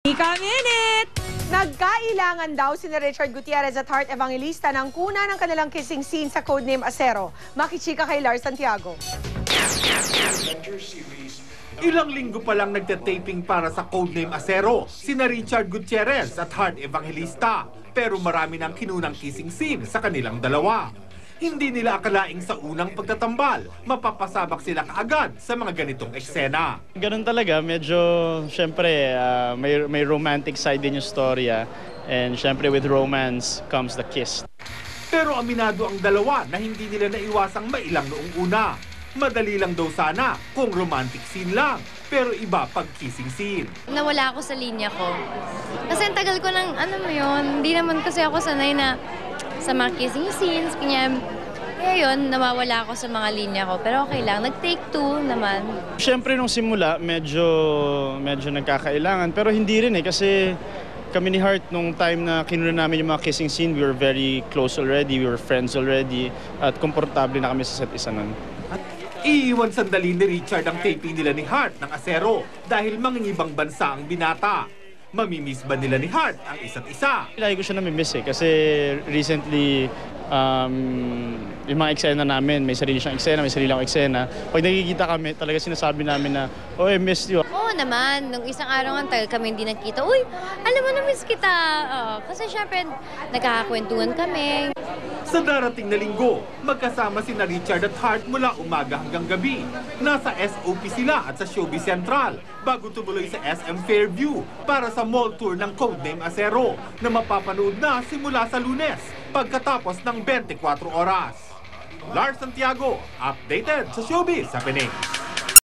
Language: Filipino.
Ika Minute! Nagkailangan daw sina Richard Gutierrez at Heart Evangelista ng kuna ng kanilang kissing scene sa codename Acero. Makichika kay Lars Santiago. Ilang linggo pa lang nagtataping para sa codename Acero, sina Richard Gutierrez at Heart Evangelista. Pero marami ng kinunang kissing scene sa kanilang dalawa. Hindi nila akalaing sa unang pagtatambal, mapapasabak sila kaagad sa mga ganitong eksena. Ganun talaga, medyo, syempre, may romantic side din yung storya. And syempre with romance comes the kiss. Pero aminado ang dalawa na hindi nila naiwasang mailang noong una. Madali lang daw sana kung romantic scene lang, pero iba pag kissing scene. Nawala ako sa linya ko. Kasi ang tagal ko ng, ano mo yun, hindi naman kasi ako sanay na sa mga kissing scenes, kaya yun, nawawala ako sa mga linya ko. Pero okay lang, nag-take two naman. Syempre nung simula, medyo nagkakailangan, pero hindi rin kasi kami ni Heart, nung time na kinuna namin yung mga kissing scene, we were very close already, we were friends already, at komportable na kami sa isa't isa nun. Iiwan sandali ni Richard ang taping nila ni Heart ng Acero dahil mangingibang bansa ang binata. Mamimiss ba nila ni Heart ang isa't isa? Lagi ko siya namimiss kasi recently, yung mga eksena namin, may sarili siyang eksena, may sarili akong eksena. Pag nakikita kami, talaga sinasabi namin na, oh, I missed you. Oo naman, nung isang araw nga tagal kami hindi nagkita, uy, alam mo, na-miss kita. Kasi syempre, nagkakakwentuhan kami. Sa darating na linggo, magkasama sina Richard at Heart mula umaga hanggang gabi. Nasa SOP sila at sa Showbiz Central bago tumuloy sa SM Fairview para sa mall tour ng codename Acero na mapapanood na simula sa Lunes pagkatapos ng 24 oras. Lars Santiago, updated sa Showbiz sa Pining.